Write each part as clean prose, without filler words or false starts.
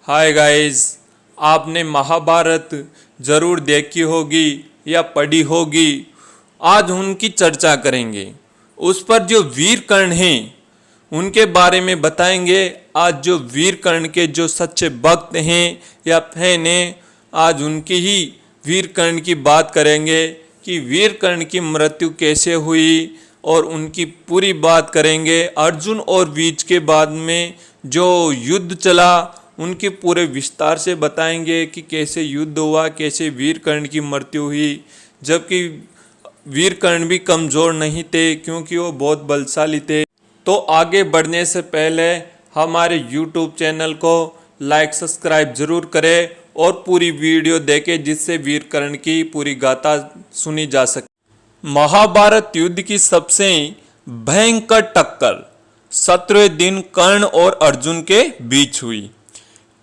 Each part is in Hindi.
हाय गाइस, आपने महाभारत जरूर देखी होगी या पढ़ी होगी। आज उनकी चर्चा करेंगे। उस पर जो वीर कर्ण हैं उनके बारे में बताएंगे। आज जो वीर कर्ण के जो सच्चे भक्त हैं या फैन हैं, आज उनकी ही वीर कर्ण की बात करेंगे कि वीर कर्ण की मृत्यु कैसे हुई और उनकी पूरी बात करेंगे। अर्जुन और बीच के बाद में जो युद्ध चला उनके पूरे विस्तार से बताएंगे कि कैसे युद्ध हुआ, कैसे वीर कर्ण की मृत्यु हुई। जबकि वीर कर्ण भी कमज़ोर नहीं थे क्योंकि वो बहुत बलशाली थे। तो आगे बढ़ने से पहले हमारे YouTube चैनल को लाइक सब्सक्राइब जरूर करें और पूरी वीडियो देखें जिससे वीर कर्ण की पूरी गाथा सुनी जा सके। महाभारत युद्ध की सबसे भयंकर टक्कर 17वें दिन कर्ण और अर्जुन के बीच हुई।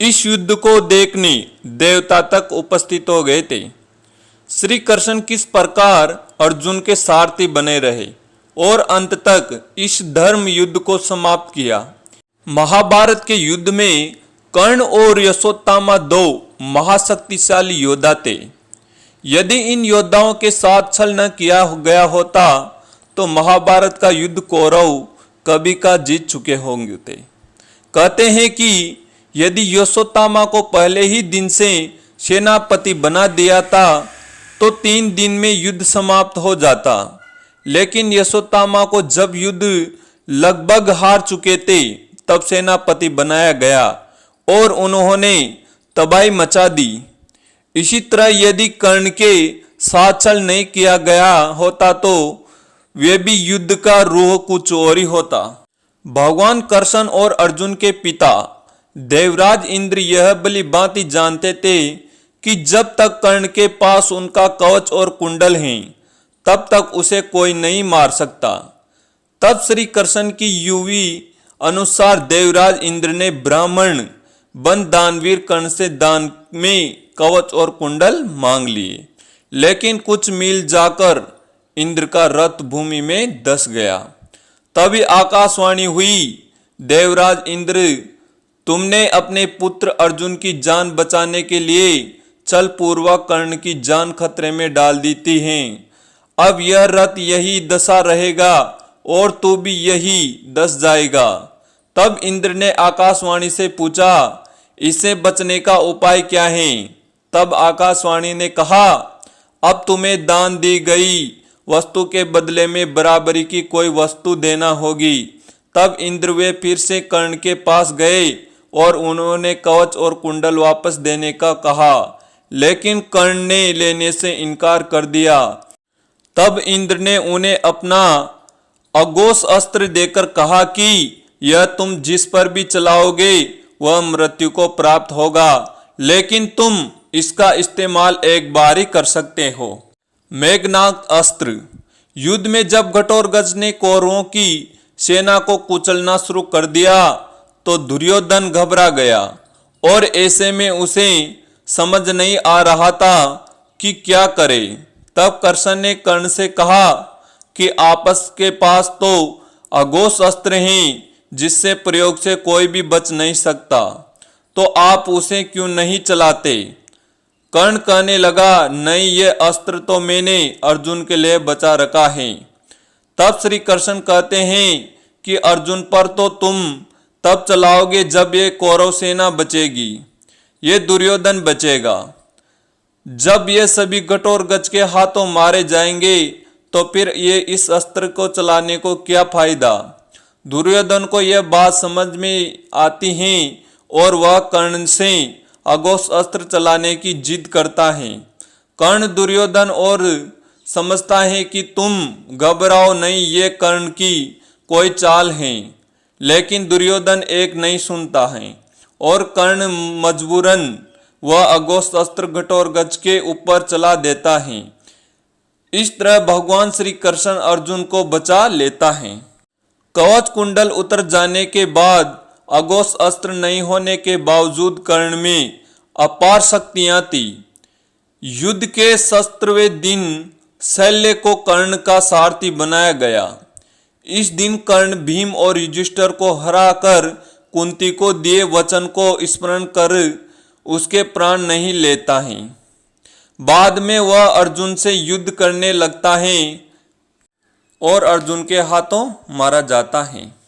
इस युद्ध को देखने देवता तक उपस्थित हो गए थे। श्री कृष्ण किस प्रकार अर्जुन के सारथी बने रहे और अंत तक इस धर्म युद्ध को समाप्त किया। महाभारत के युद्ध में कर्ण और अश्वत्थामा दो महाशक्तिशाली योद्धा थे। यदि इन योद्धाओं के साथ छल न किया गया होता तो महाभारत का युद्ध कौरव कभी का जीत चुके होंगे। कहते हैं कि यदि अश्वत्थामा को पहले ही दिन से सेनापति बना दिया था तो 3 दिन में युद्ध समाप्त हो जाता। लेकिन अश्वत्थामा को जब युद्ध लगभग हार चुके थे तब सेनापति बनाया गया और उन्होंने तबाही मचा दी। इसी तरह यदि कर्ण के साथ छल नहीं किया गया होता तो वे भी युद्ध का रूह कुछ और ही होता। भगवान कृष्ण और अर्जुन के पिता देवराज इंद्र यह भली भांति जानते थे कि जब तक कर्ण के पास उनका कवच और कुंडल हैं तब तक उसे कोई नहीं मार सकता। तब श्री कृष्ण की युवी अनुसार देवराज इंद्र ने ब्राह्मण बन दानवीर कर्ण से दान में कवच और कुंडल मांग लिए। लेकिन कुछ मील जाकर इंद्र का रथ भूमि में धंस गया। तभी आकाशवाणी हुई, देवराज इंद्र, तुमने अपने पुत्र अर्जुन की जान बचाने के लिए छल पूर्वक कर्ण की जान खतरे में डाल दी है। अब यह रथ यही दशा रहेगा और तू भी यही दस जाएगा। तब इंद्र ने आकाशवाणी से पूछा, इससे बचने का उपाय क्या है? तब आकाशवाणी ने कहा, अब तुम्हें दान दी गई वस्तु के बदले में बराबरी की कोई वस्तु देना होगी। तब इंद्र वे फिर से कर्ण के पास गए और उन्होंने कवच और कुंडल वापस देने का कहा, लेकिन कर्ण ने लेने से इनकार कर दिया। तब इंद्र ने उन्हें अपना अघोष अस्त्र देकर कहा कि यह तुम जिस पर भी चलाओगे वह मृत्यु को प्राप्त होगा, लेकिन तुम इसका इस्तेमाल एक बार ही कर सकते हो। मेघनाद अस्त्र। युद्ध में जब घटोत्कच ने कौरवों की सेना को कुचलना शुरू कर दिया तो दुर्योधन घबरा गया और ऐसे में उसे समझ नहीं आ रहा था कि क्या करे। तब कृष्ण ने कर्ण से कहा कि आपस के पास तो अघोष अस्त्र हैं जिससे प्रयोग से कोई भी बच नहीं सकता, तो आप उसे क्यों नहीं चलाते? कर्ण कहने लगा, नहीं, ये अस्त्र तो मैंने अर्जुन के लिए बचा रखा है। तब श्री कृष्ण कहते हैं कि अर्जुन पर तो तुम तब चलाओगे जब ये कौरव सेना बचेगी, ये दुर्योधन बचेगा। जब ये सभी घटोत्कच के हाथों मारे जाएंगे तो फिर ये इस अस्त्र को चलाने को क्या फायदा? दुर्योधन को यह बात समझ में आती है और वह कर्ण से अघोष अस्त्र चलाने की जिद करता है। कर्ण दुर्योधन और समझता है कि तुम घबराओ नहीं, ये कर्ण की कोई चाल है। लेकिन दुर्योधन एक नहीं सुनता है और कर्ण मजबूरन वह अघोष अस्त्र घटोत्कच के ऊपर चला देता है। इस तरह भगवान श्री कृष्ण अर्जुन को बचा लेता है। कवच कुंडल उतर जाने के बाद अघोष अस्त्र नहीं होने के बावजूद कर्ण में अपार शक्तियां थी। युद्ध के 17वें दिन शल्य को कर्ण का सारथी बनाया गया। इस दिन कर्ण भीम और युधिष्ठिर को हराकर कुंती को दिए वचन को स्मरण कर उसके प्राण नहीं लेता है। बाद में वह अर्जुन से युद्ध करने लगता है और अर्जुन के हाथों मारा जाता है।